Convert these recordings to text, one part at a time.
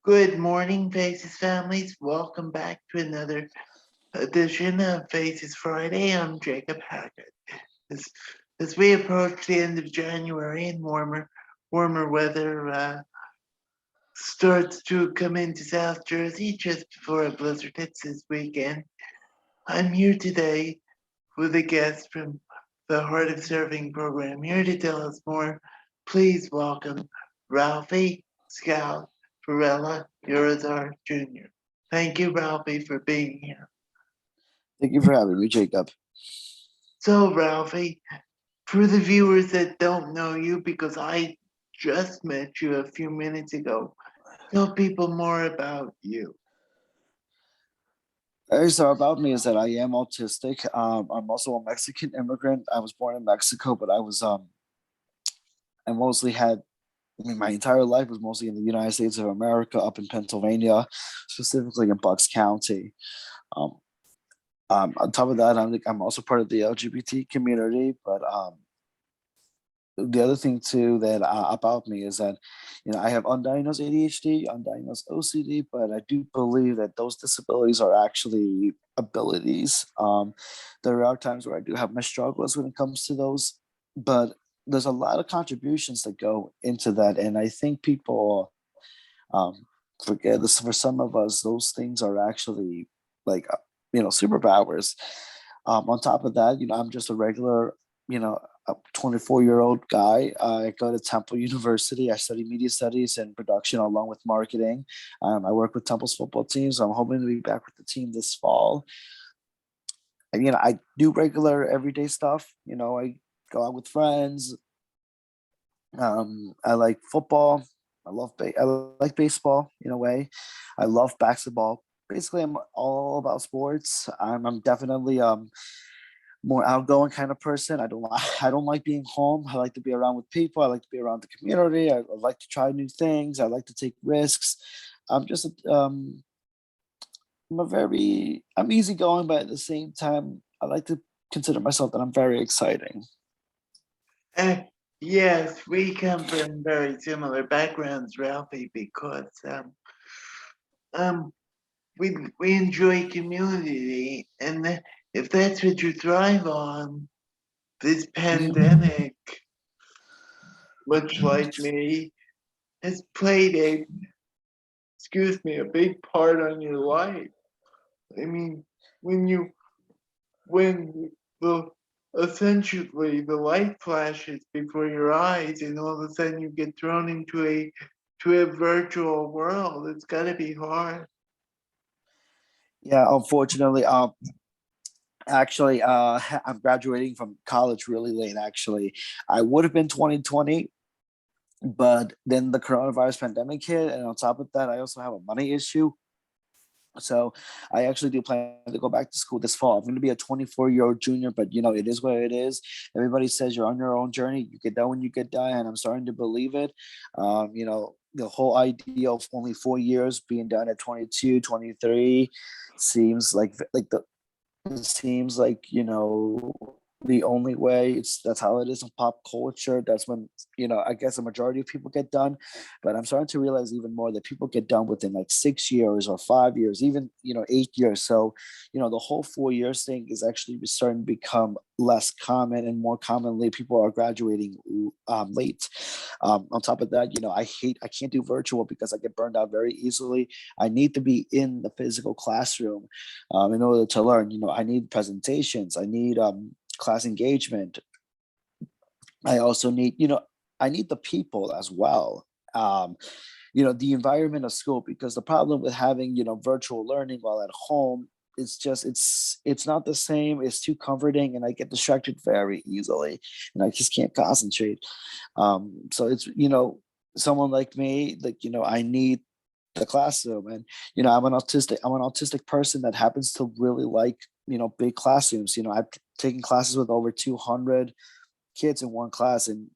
Good morning, Faces families. Welcome back to another edition of Faces Friday. I'm Jacob Hackett. As, as we approach the end of January and warmer weather starts to come into South Jersey just before a blizzard hits this weekend, I'm here today with a guest from the Heart of Surfing program. Here to tell us more, please welcome Ralphie Scout Varela Urizar Jr. Thank you, Ralphie, for being here. Thank you for having me, Jacob. So, Ralphie, for the viewers that don't know you, because I just met you a few minutes ago, tell people more about you. So about me is that I am autistic. I'm also a Mexican immigrant. I was born in Mexico, but I mostly had my entire life was mostly in the United States of America, up in Pennsylvania, specifically in Bucks County. Um, on top of that, I'm also part of the LGBT community, but the other thing too that about me is that I have undiagnosed ADHD, undiagnosed OCD, but I do believe that those disabilities are actually abilities. There are times where I do have my struggles when it comes to those, but there's a lot of contributions that go into that, and I think people um, forget this. For some of us, those things are actually like superpowers. On top of that, I'm just a regular, a 24-year-old guy. I go to Temple University. I study media studies and production along with marketing. I work with Temple's football team, so I'm hoping to be back with the team this fall. And I do regular everyday stuff. I go out with friends. I like football. I like baseball in a way. I love basketball. Basically, I'm all about sports. I'm definitely more outgoing kind of person. I don't like being home. I like to be around with people. I like to be around the community. I like to try new things. I like to take risks. I'm just I'm easygoing, but at the same time, I like to consider myself that I'm very exciting. Uh, yes, we come from very similar backgrounds, Ralphie, because um, we enjoy community, and if that's what you thrive on, this Mhm. pandemic, much like me, has played a big part on your life. I mean, when you when the essentially the light flashes before your eyes, and all of a sudden you get thrown into a virtual world, it's got to be hard. Yeah, unfortunately, actually, I'm graduating from college really late. Actually, I would have been 2020, but then the coronavirus pandemic hit, and on top of that, I also have a money issue. So I actually do plan to go back to school this fall. I'm going to be a 24-year-old junior, but it is what it is. Everybody says you're on your own journey. You get done when you get done, and I'm starting to believe it. The whole idea of only 4 years being done at 22, 23 seems like the it seems like the only way. That's how it is in pop culture. That's when I guess a majority of people get done, but I'm starting to realize even more that people get done within like 6 years or 5 years, even 8 years. So the whole 4 years thing is actually starting to become less common, and more commonly people are graduating late. On top of that, I can't do virtual because I get burned out very easily. I need to be in the physical classroom in order to learn. I need presentations. I need class engagement. I also need, I need the people as well. Um, the environment of school, because the problem with having, virtual learning while at home, it's not the same. It's too comforting, and I get distracted very easily, and I just can't concentrate. So it's, someone like me, like, I need the classroom. And I'm an autistic person that happens to really like big classrooms. I've taken classes with over 200 kids in one class, and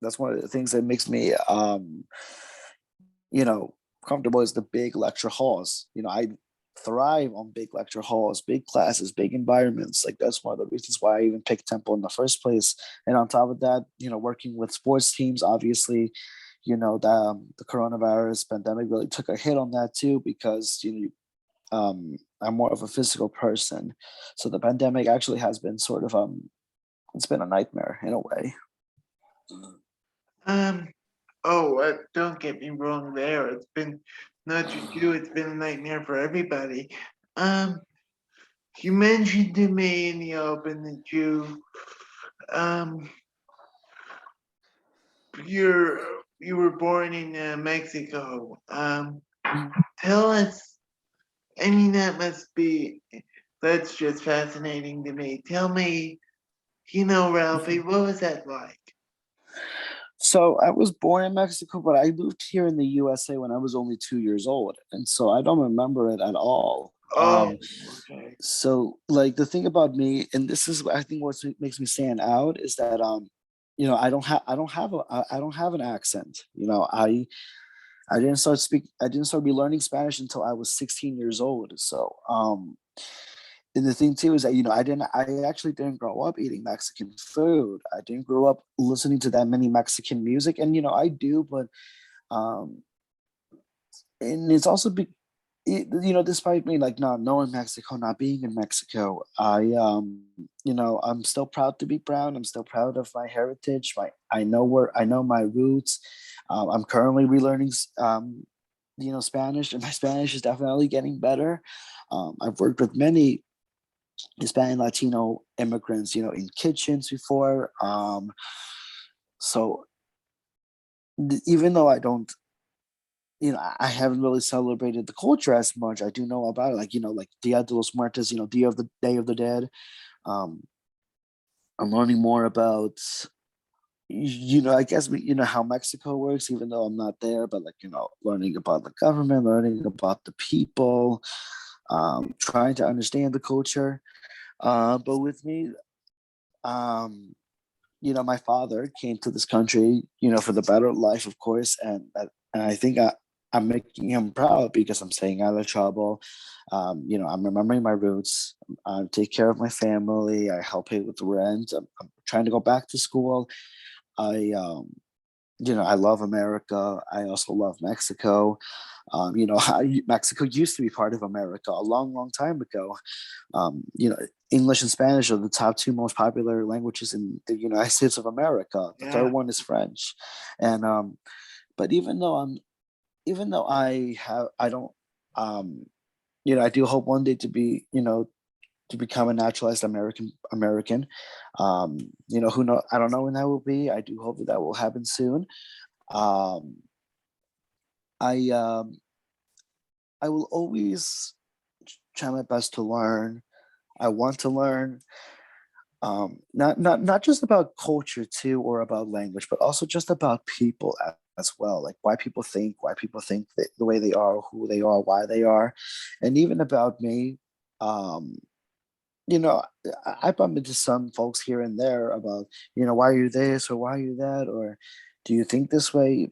that's one of the things that makes me comfortable, is the big lecture halls. I thrive on big lecture halls, big classes, big environments. Like, that's one of the reasons why I even picked Temple in the first place. And on top of that, working with sports teams, obviously, the coronavirus pandemic really took a hit on that too, because I'm more of a physical person, so the pandemic actually has been sort of it's been a nightmare in a way. Um, oh, don't get me wrong there. It's been not just you, it's been a nightmare for everybody. Um, you mentioned to me in the open that um, you were born in Mexico. Tell us, I mean, that's just fascinating to me. Tell me, Ralphie, what was that like? So I was born in Mexico, but I moved here in the USA when I was only 2 years old, and so I don't remember it at all. Oh, okay. So like the thing about me, and this is I think what makes me stand out, is that I don't have an accent. I didn't start relearning Spanish until I was 16 years old. So and the thing too is that I actually didn't grow up eating Mexican food. I didn't grow up listening to that many Mexican music, and I do, but um and it's also despite me like not knowing Mexico, not being in Mexico, I'm still proud to be brown. I'm still proud of my heritage. I know my roots. I'm currently relearning Spanish, and my Spanish is definitely getting better. I've worked with many Hispanic Latino immigrants, in kitchens before. So even though I don't, I haven't really celebrated the culture as much, I do know about it. Like Dia de los Muertos, Day of the Dead. Um, I'm learning more about, I guess how Mexico works, even though I'm not there. But learning about the government, learning about the people, trying to understand the culture. But with me, um, my father came to this country, for the better life, of course, and I think I'm making him proud because I'm staying out of trouble. I'm remembering my roots. I take care of my family. I help pay with the rent. I'm trying to go back to school. I love America. I also love Mexico. Mexico used to be part of America a long, long time ago. You know, English and Spanish are the top two most popular languages in the United States of America. The third Yeah. one is French, and but even though I don't, um, I do hope one day to be, to become a naturalized American. Who know? I don't know when that will be. I do hope that that will happen soon. Um, I um, I will always try my best to learn. I want to learn. Not just about culture too, or about language, but also just about people as well. Like why people think the way they are, who they are, why they are, and even about me. Um, I bump into some folks here and there about, why are you this or why are you that, or do you think this way?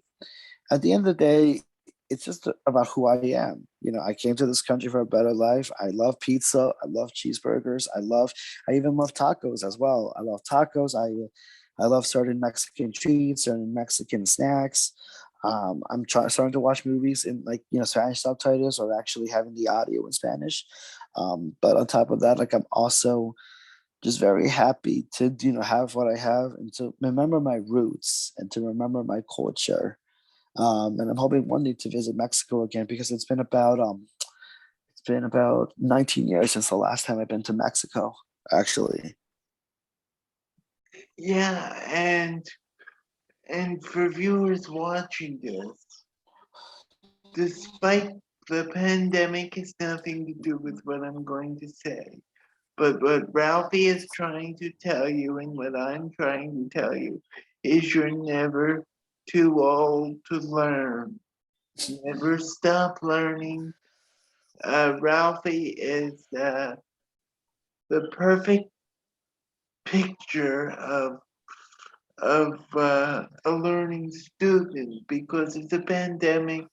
At the end of the day, it's just about who I am. I came to this country for a better life. I love pizza. I love cheeseburgers. I even love tacos as well. I love tacos. I love certain Mexican treats, certain Mexican snacks. Starting to watch movies in Spanish subtitles, or actually having the audio in Spanish. But on top of that, like I'm also just very happy to have what I have, and to remember my roots and to remember my culture. And I'm hoping one day to visit Mexico again, because it's been about 19 years since the last time I've been to Mexico, actually. Yeah, and for viewers watching this, despite the pandemic has nothing to do with what I'm going to say. But what Ralphie is trying to tell you, and what I'm trying to tell you, is you're never too old to learn. Never stop learning. Ralphie is the perfect picture of a learning student, because of the pandemic.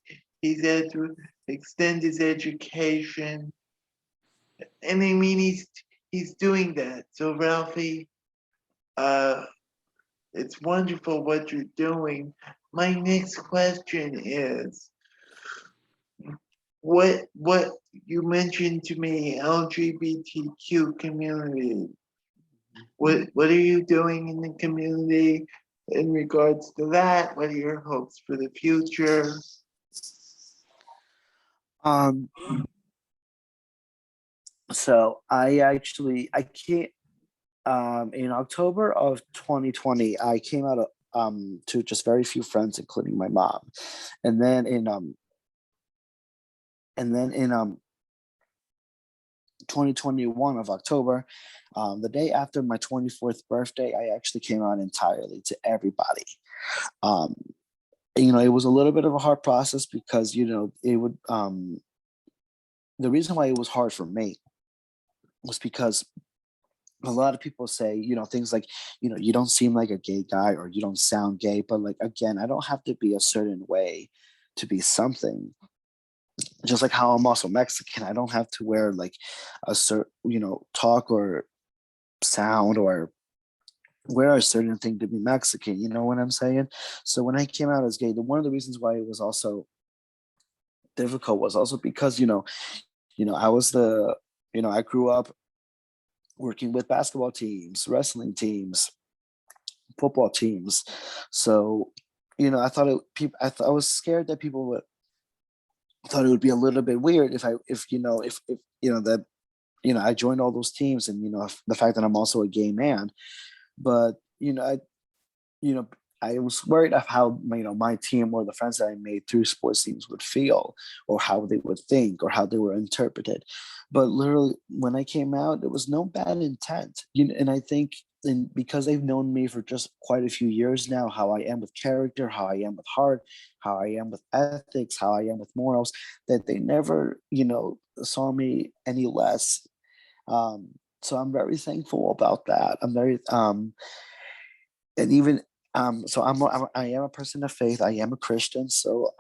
He's had to extend his education, and I mean he's doing that. So Ralphie, uh, it's wonderful what you're doing. my next question is, what you mentioned to me, LGBTQ community. What are you doing in the community in regards to that? What are your hopes for the future? Um, so I can't in October of 2020, I came out to just very few friends, including my mom. And then in and then in 2021 of October, the day after my 24th birthday, I actually came out entirely to everybody. Um, it was a little bit of a hard process because, it would the reason why it was hard for me was because a lot of people say, things like, you don't seem like a gay guy or you don't sound gay. But like, again, I don't have to be a certain way to be something. Just like how I'm also Mexican, I don't have to wear like a certain, talk or sound or wear a certain thing to be Mexican. You know what I'm saying? So when I came out as gay, one of the reasons why it was also difficult was also because, I was I grew up working with basketball teams, wrestling teams, football teams. So, I thought I was scared that people would thought it would be a little bit weird if that I joined all those teams, and the fact that I'm also a gay man. But you know I was worried of how my team or the friends that I made through sports teams would feel, or how they would think, or how they were interpreted. But literally, when I came out, there was no bad intent. And I think, and because they've known me for just quite a few years now, how I am with character, how I am with heart, how I am with ethics, how I am with morals, that they never saw me any less. So I'm very thankful about that. I'm very and even so I am a person of faith. I am a Christian. So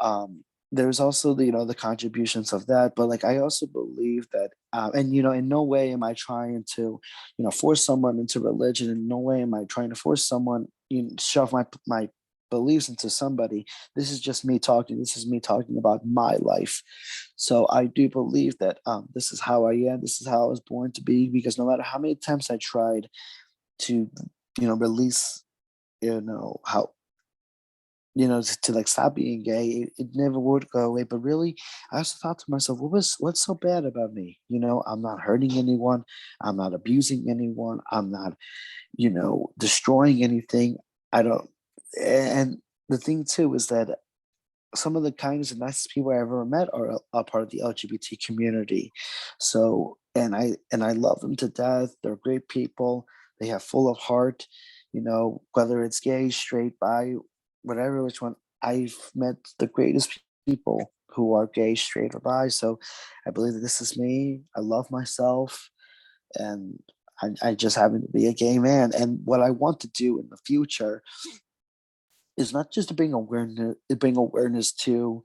there's also the the contributions of that. But like, I also believe that and in no way am I trying to force someone into religion. In no way am I trying to force someone, shove my beliefs into somebody. This is just me talking. This is me talking about my life. So I do believe that this is how I am. This is how I was born to be, because no matter how many times I tried to release how to like stop being gay, it never would go away. But really, I also thought to myself, what's so bad about me? I'm not hurting anyone, I'm not abusing anyone, I'm not destroying anything. I don't. And the thing too is that some of the kindest and nicest people I ever met are a part of the LGBT community. So, and I love them to death. They're great people. They have full of heart. Whether it's gay, straight, bi, whatever, which one. I've met the greatest people who are gay, straight, or bi. So, I believe that this is me. I love myself, and I just happen to be a gay man. And what I want to do in the future is not just to bring awareness to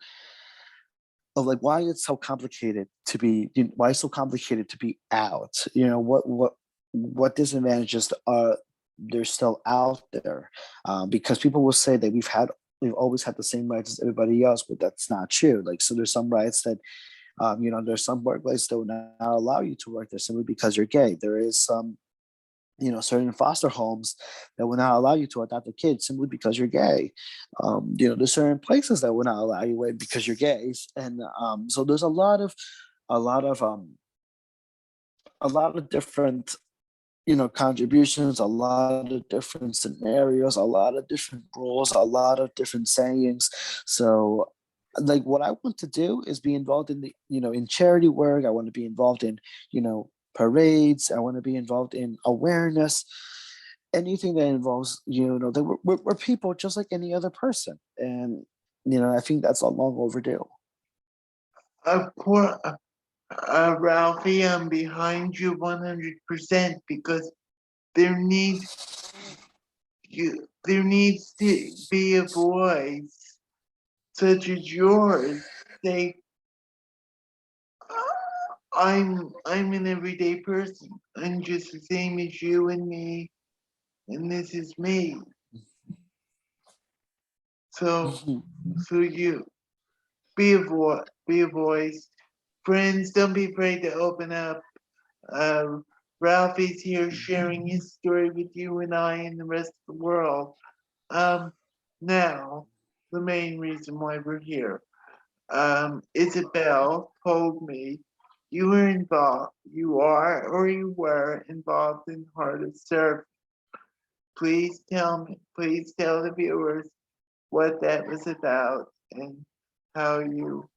of like why it's so complicated to be why it's so complicated to be out. What disadvantages are they're still out there, because people will say that we've always had the same rights as everybody else, but that's not true. Like, so there's some rights that there's some workplaces that will not allow you to work there simply because you're gay. There is some certain foster homes that will not allow you to adopt a kid simply because you're gay. There's certain places that will not allow you in because you're gay. And so there's a lot of a lot of different contributions, a lot of different scenarios, a lot of different rules, a lot of different sayings. So like, what I want to do is be involved in in charity work. I want to be involved in parades. I want to be involved in awareness, anything that involves that we're people just like any other person. And I think that's a long overdue. Of course, Ralphie, I'm behind you 100% because there needs there needs to be a voice such as yours. Say, I'm an everyday person. I'm just the same as you and me, and this is me. So, Mhm. so you be a voice. Friends, don't be afraid to open up. Uh, Ralphie's here sharing his story with you and I and the rest of the world. Um, Now, the main reason why we're here. Isabel told me you are or you were involved in Heart of Service. Please tell the viewers what that was about and how you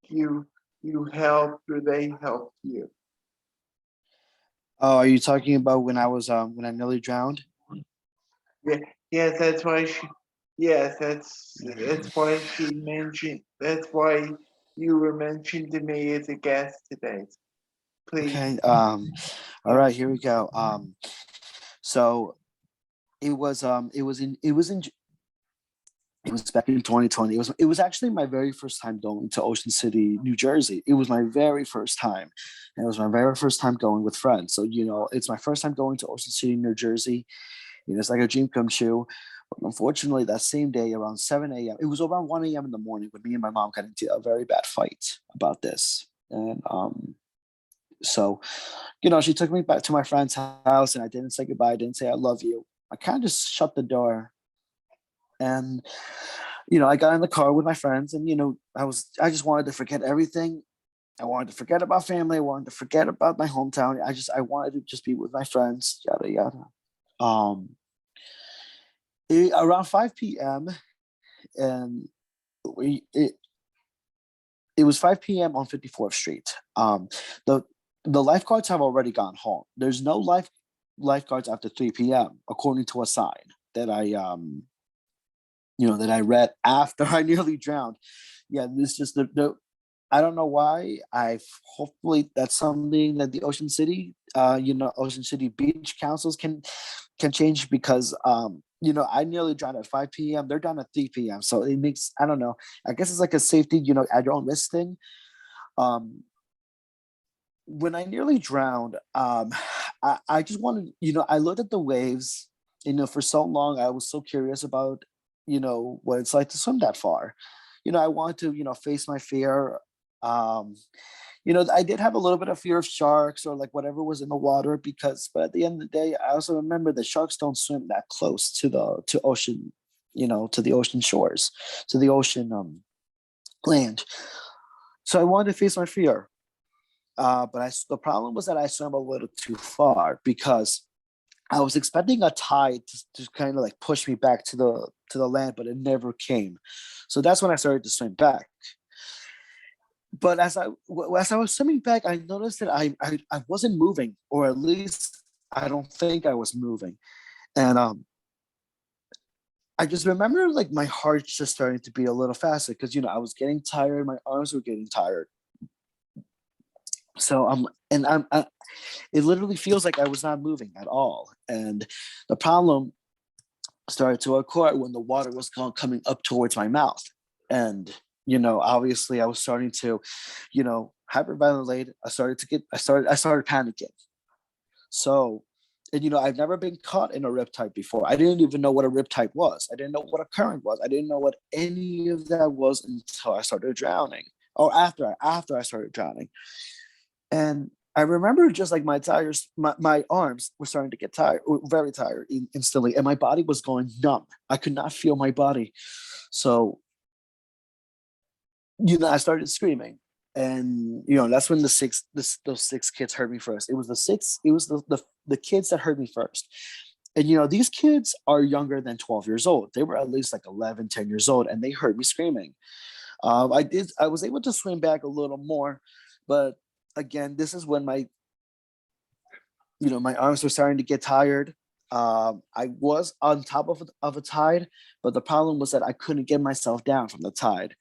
you helped or they helped you. Oh, are you talking about when I nearly drowned? Yeah, yes, that's why she. Yes, that's why she mentioned. That's why you were mentioned to me as a guest today. Please, Okay. All yeah. right, here we go. So it was in it was back in 2020. It was actually my very first time going to Ocean City, New Jersey. It was my very first time. And it was my very first time going with friends. So, it's my first time going to Ocean City, New Jersey. It's like a dream come true. But unfortunately, that same day around 7 a.m., it was around 1 a.m. in the morning when me and my mom got into a very bad fight about this. And so, she took me back to my friend's house and I didn't say goodbye. I didn't say I love you. I kind of just shut the door and I got in the car with my friends and I just wanted to forget everything. I wanted to forget about family. I wanted to forget about my hometown. I wanted to just be with my friends, yada yada. Um Around 5 p.m. and we it was 5 p.m. on 54th Street. The lifeguards have already gone home. There's no lifeguards after 3 p.m. according to a sign that I read after I nearly drowned. Yeah, this just the I don't know why. I hopefully that's something that the Ocean City Beach councils can change because I nearly drowned at 5 p.m. They're down at 3 p.m. So it makes I don't know. I guess it's like a safety, at your own risk thing. Um, when I nearly drowned, I just wanted, I looked at the waves. For so long I was so curious about, what it's like to swim that far. I wanted to, face my fear. Um, I did have a little bit of fear of sharks or like whatever was in the water but at the end of the day, I also remember that sharks don't swim that close to ocean, to the ocean shores, to the ocean land. So I wanted to face my fear. The problem was that I swam a little too far because I was expecting a tide to kind of like push me back to the land, but it never came. So that's when I started to swim back. But as I was swimming back, I noticed that I wasn't moving, or at least I don't think I was moving. And I just remember like my heart just starting to beat a little faster because I was getting tired, my arms were getting tired. So it literally feels like I was not moving at all. And the problem started to occur when the water was coming up towards my mouth. And, obviously I was starting to, hyperventilate. I started panicking. So, and I've never been caught in a riptide before. I didn't even know what a riptide was. I didn't know what a current was. I didn't know what any of that was until I started drowning, or after I started drowning. And I remember just like my arms were starting to get tired, very tired instantly, and my body was going numb. I could not feel my body. So, I started screaming. And that's when those six kids heard me first. It was the kids that heard me first. And these kids are younger than 12 years old. They were at least like 11, 10 years old, and they heard me screaming. I was able to swim back a little more, but again, this is when my arms were starting to get tired. I was on top of a tide, but the problem was that I couldn't get myself down from the tide.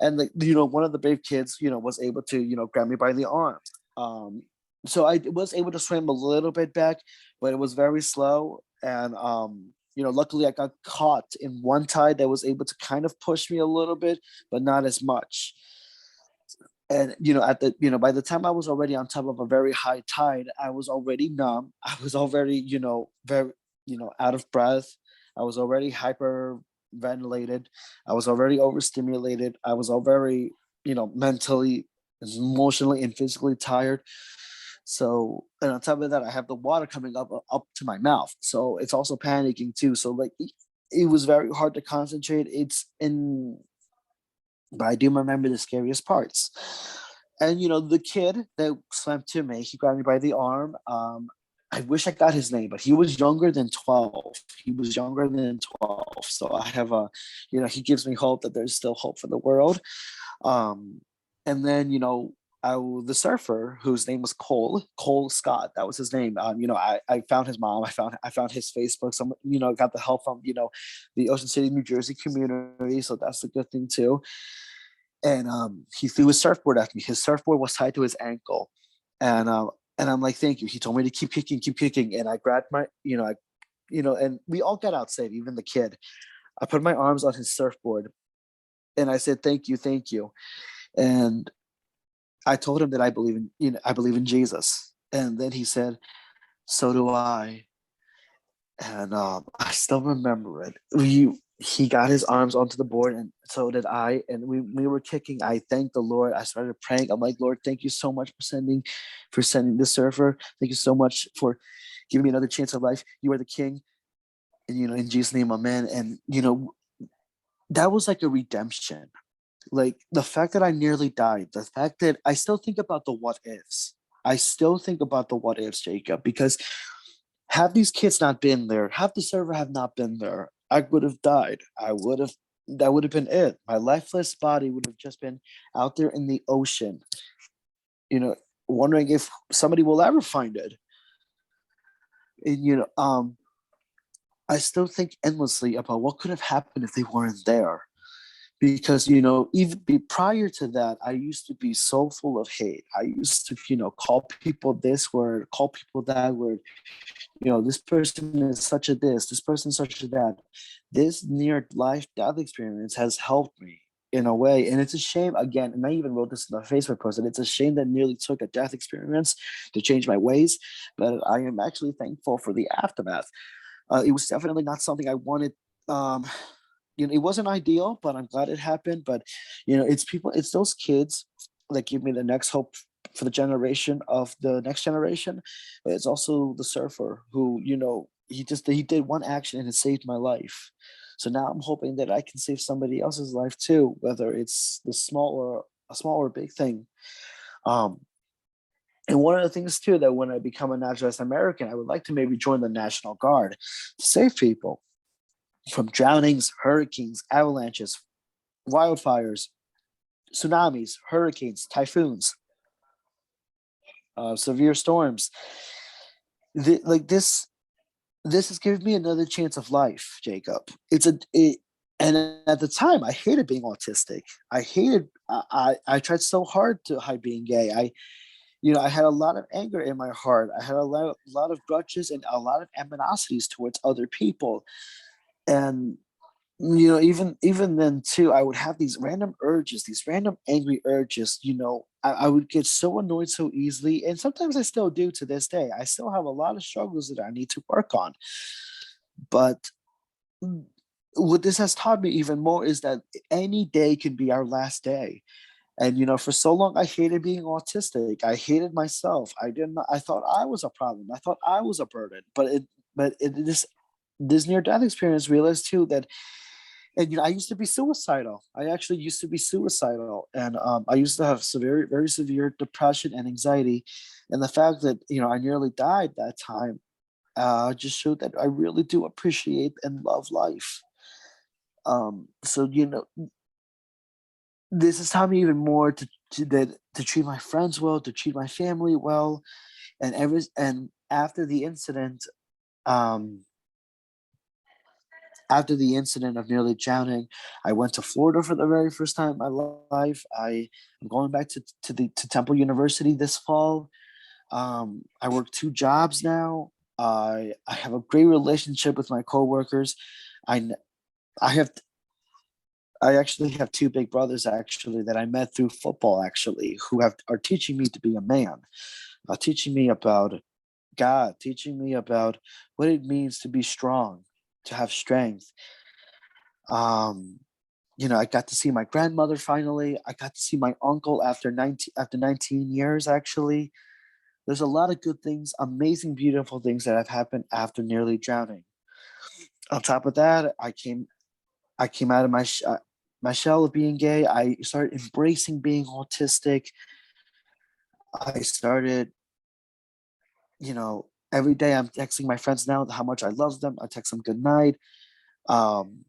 And one of the brave kids, was able to, grab me by the arm. Um, so I was able to swim a little bit back, but it was very slow. And luckily I got caught in one tide that was able to kind of push me a little bit, but not as much. And by the time I was already on top of a very high tide, I was already numb. I was already, very, out of breath. I was already hyper ventilated. I was already overstimulated. I was all very, mentally, emotionally, and physically tired. So, and on top of that, I have the water coming up to my mouth. So it's also panicking too. So like it was very hard to concentrate. It's in but I do remember the scariest parts. And the kid that swam to me, he grabbed me by the arm. I wish I got his name, but he was younger than 12. He was younger than 12. So I have he gives me hope that there's still hope for the world. Um, and then, the surfer whose name was Cole Scott, that was his name. I found his mom. I found his Facebook. Some, got the help from, the Ocean City, New Jersey community. So that's a good thing too. And he threw his surfboard at me. His surfboard was tied to his ankle, and I'm like, "Thank you." He told me to keep kicking, and I grabbed my, and we all got out safe, even the kid. I put my arms on his surfboard, and I said, thank you," and I told him that I believe in Jesus, and then he said, "So do I." And I still remember it. He got his arms onto the board, and so did I. And we were kicking. I thanked the Lord. I started praying. I'm like, Lord, thank you so much for sending the surfer. Thank you so much for giving me another chance of life. You are the King, and in Jesus' name, Amen. And that was like a redemption. Like the fact that I nearly died, the fact that I still think about the what ifs. I still think about the what ifs, Jacob, because have these kids not been there, have the server have not been there, I would have died. That would have been it. My lifeless body would have just been out there in the ocean, you know, wondering if somebody will ever find it. And, I still think endlessly about what could have happened if they weren't there. Because, even prior to that, I used to be so full of hate. I used to, call people this word, call people that word, this person is such a this person is such a that. This near life death experience has helped me in a way. And it's a shame, again, and I even wrote this in the Facebook post, that it's a shame that nearly took a death experience to change my ways. But I am actually thankful for the aftermath. It was definitely not something I wanted. Um, it wasn't ideal, but I'm glad it happened. But it's those kids that give me the next hope for the next generation. But it's also the surfer who, he did one action and it saved my life. So now I'm hoping that I can save somebody else's life too, whether it's a small or big thing. Um, and one of the things too, that when I become a naturalized American, I would like to maybe join the National Guard to save people from drownings, hurricanes, avalanches, wildfires, tsunamis, hurricanes, typhoons, severe storms. Like this has given me another chance of life, Jacob. And at the time, I hated being autistic. I tried so hard to hide being gay. I had a lot of anger in my heart. I had a lot of grudges and a lot of animosities towards other people. And even then too, I would have these random urges, these random angry urges. I would get so annoyed so easily, and sometimes I still do to this day. I still have a lot of struggles that I need to work on. But what this has taught me even more is that any day can be our last day. And for so long I hated being autistic. I hated myself. I thought I was a problem. I thought I was a burden. This near death experience realized too that, and I used to be suicidal. I actually used to be suicidal, and I used to have severe, very severe depression and anxiety. And the fact that I nearly died that time just showed that I really do appreciate and love life. So this has taught me even more to treat my friends well, to treat my family well, and um, after the incident of nearly drowning, I went to Florida for the very first time in my life. I'm going back to Temple University this fall. I work two jobs now. I have a great relationship with my coworkers. I I have I actually have two big brothers actually that I met through football actually, who are teaching me to be a man, teaching me about God, teaching me about what it means to be strong, to have strength. Um, I got to see my grandmother finally. I got to see my uncle after 19 years actually. There's a lot of good things, amazing, beautiful things that have happened after nearly drowning. On top of that, I came out of my shell of being gay. I started embracing being autistic. I started, every day I'm texting my friends now how much I love them. I text them good night. Um,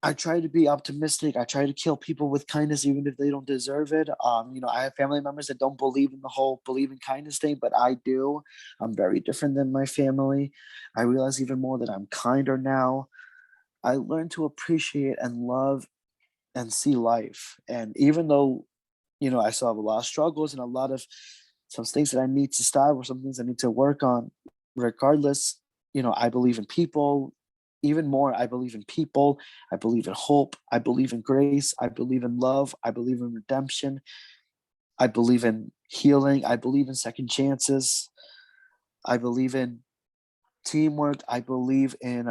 I try to be optimistic. I try to kill people with kindness, even if they don't deserve it. I have family members that don't believe in the whole believe in kindness thing, but I do. I'm very different than my family. I realize even more that I'm kinder now. I learned to appreciate and love and see life. And even though, I still have a lot of struggles and a lot of some things that I need to stop or some things I need to work on, regardless, I believe in people. Even more, I believe in people. I believe in hope. I believe in grace. I believe in love. I believe in redemption. I believe in healing. I believe in second chances. I believe in teamwork. I believe in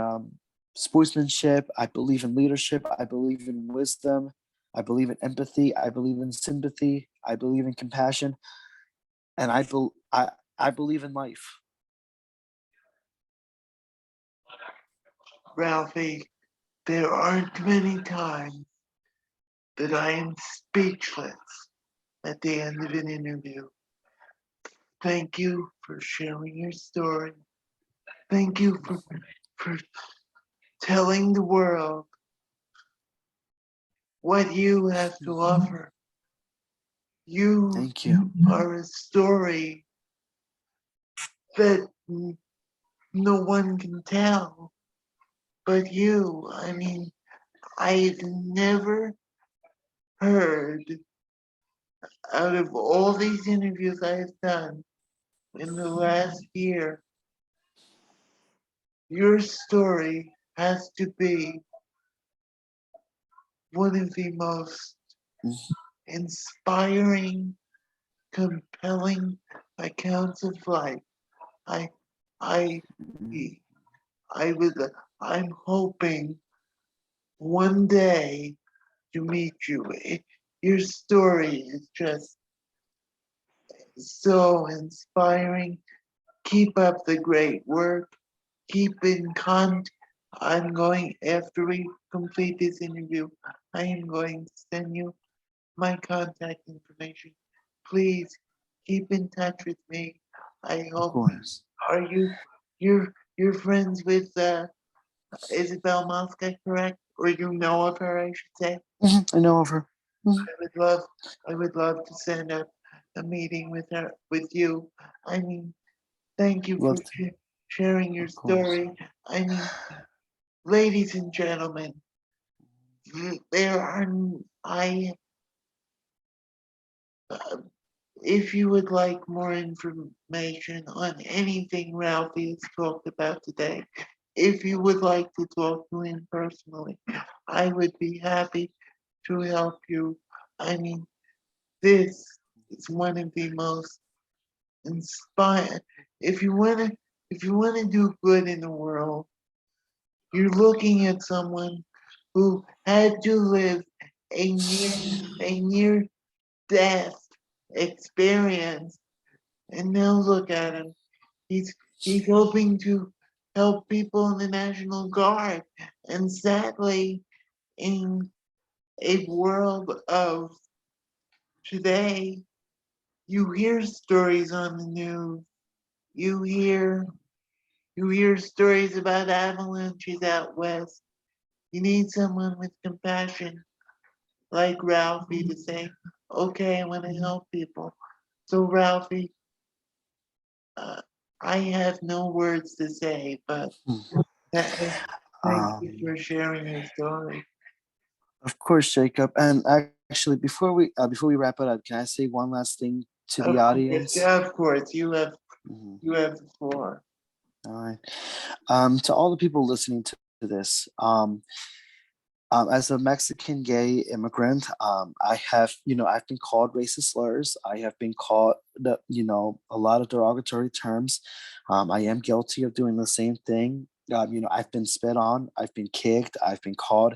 sportsmanship. I believe in leadership. I believe in wisdom. I believe in empathy. I believe in sympathy. I believe in compassion, and I believe in life. Ralphie, there aren't many times that I am speechless at the end of an interview. Thank you for sharing your story. Thank you for telling the world what you have to offer. You Thank you. are a story that no one can tell but you. I mean, I've never heard out of all these interviews I've done in the last year, your story has to be one of the most inspiring, compelling accounts of life. I, I, I was, I'm hoping one day to meet you. Your story is just so inspiring. Keep up the great work. Keep in contact. I'm going, after we complete this interview, I am going to send you my contact information. Please keep in touch with me. I Of hope. course. Are you're friends with Isabel Mosca, correct? Or you know of her, I should say. I know of her. I would love I would love to set up a meeting with her with you. I mean, thank you for Love to. sharing your Of course. story. I mean, ladies and gentlemen, there are I uh, if you would like more information on anything Ralphie has talked about today, if you would like to talk to him personally, I would be happy to help you. I mean, this is one of the most inspired. If you wanna, if you wanna do good in the world, you're looking at someone who had to live a near death experience, and now look at him. He's he's hoping to help people in the National Guard, and sadly, in a world of today, you hear stories on the news. You hear you hear stories about avalanches out west. You need someone with compassion like Ralphie to say, okay, I want to help people. So, Ralphie, uh, I have no words to say, but thank you Um, for sharing your story. of course, Jacob. And actually, before we wrap it up, can I say one last thing to the audience? Of course, Mhm. you have the floor. All right. To all the people listening to this, as a Mexican gay immigrant, I've been called racist slurs. I have been called, a lot of derogatory terms. I am guilty of doing the same thing. I've been spit on, I've been kicked, I've been called,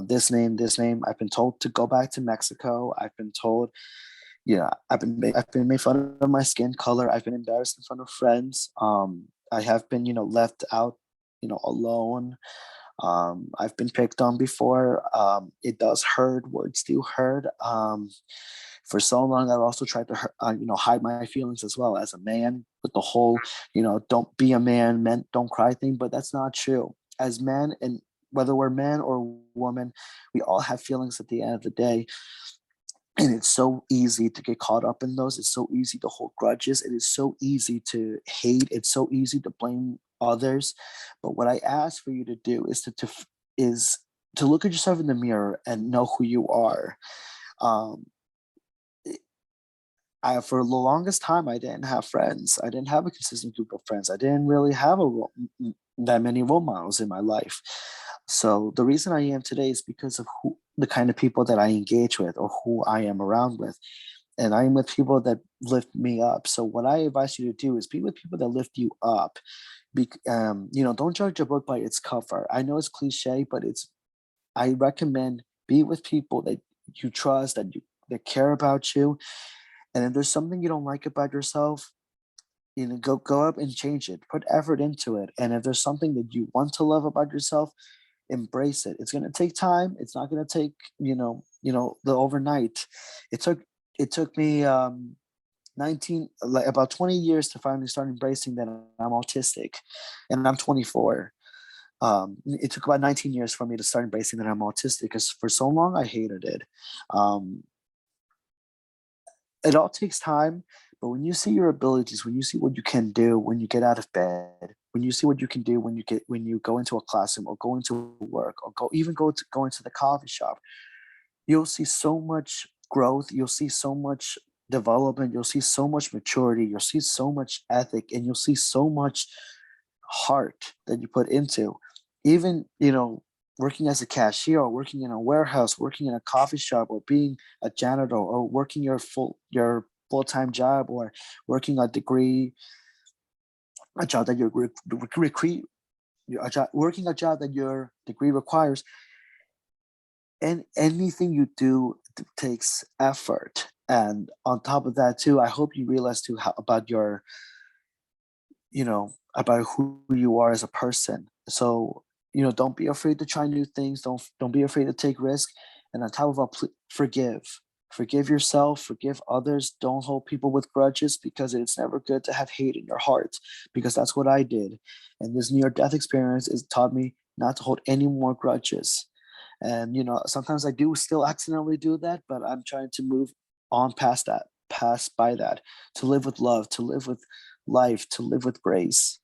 this name, this name. I've been told to go back to Mexico. I've been told, I've been made fun of my skin color. I've been embarrassed in front of friends. I have been, left out, alone. I've been picked on before. It does hurt. Words do hurt. For so long, I've also tried to, hide my feelings as well as a man with the whole, don't be a man, men don't cry thing. But that's not true. As men, and whether we're man or woman, we all have feelings at the end of the day. And it's so easy to get caught up in those. It's so easy to hold grudges. It is so easy to hate. It's so easy to blame others. But what I ask for you to do is is to look at yourself in the mirror and know who you are. Um, for the longest time, I didn't have friends. I didn't have a consistent group of friends. I didn't really have that many role models in my life. So the reason I am today is because of the kind of people that I engage with or who I am around with. And I am with people that lift me up. So what I advise you to do is be with people that lift you up. Don't judge a book by its cover. I know it's cliche, but I recommend be with people that you trust, that care about you. And if there's something you don't like about yourself, go up and change it. Put effort into it. And if there's something that you want to love about yourself, embrace it. It's gonna take time. It's not gonna take, the overnight. It took me about 20 years to finally start embracing that I'm autistic, and I'm 24. It took about 19 years for me to start embracing that I'm autistic because for so long I hated it. Um, it all takes time, but when you see your abilities, when you see what you can do when you get out of bed, when you see what you can do when you go into a classroom or go into work or go into the coffee shop, you'll see so much growth, you'll see so much development, you'll see so much maturity, you'll see so much ethic, and you'll see so much heart that you put into even, working as a cashier or working in a warehouse, working in a coffee shop or being a janitor or working your full-time job or working a job that your working a job that your degree requires. And anything you do takes effort. And on top of that too, I hope you realize too about about who you are as a person. So, don't be afraid to try new things. Don't be afraid to take risk. And on top of all, forgive. Forgive yourself, forgive others. Don't hold people with grudges because it's never good to have hate in your heart, because that's what I did. And this near death experience has taught me not to hold any more grudges. And sometimes I do still accidentally do that, but I'm trying to move on past that, pass by that, to live with love, to live with life, to live with grace,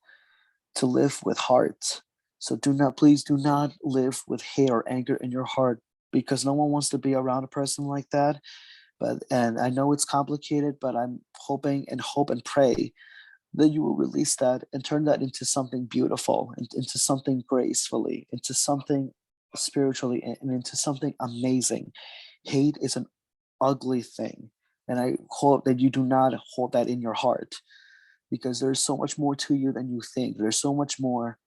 to live with heart. So please do not live with hate or anger in your heart, because no one wants to be around a person like that. And I know it's complicated, but I'm hoping and hope and pray that you will release that and turn that into something beautiful, into something gracefully, into something spiritually, and into something amazing. Hate is an ugly thing. And I hope that you do not hold that in your heart, because there's so much more to you than you think. There's so much more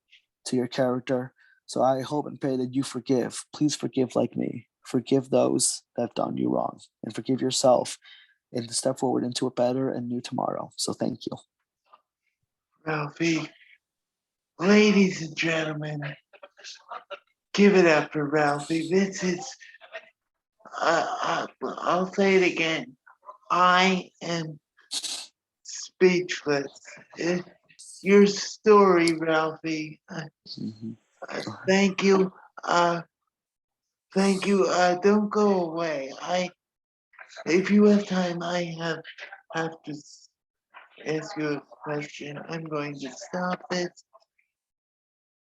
to your character. So I hope and pray that you forgive. Please forgive like me. Forgive those that have done you wrong, and forgive yourself, and to step forward into a better and new tomorrow. So thank you. Ralphie, ladies and gentlemen, give it up for Ralphie. This is, I'll say it again. I am speechless. Your story, Ralphie. Mhm. Thank you. Uh, thank you. Don't go away. If you have time, I have to ask you a question. I'm going to stop this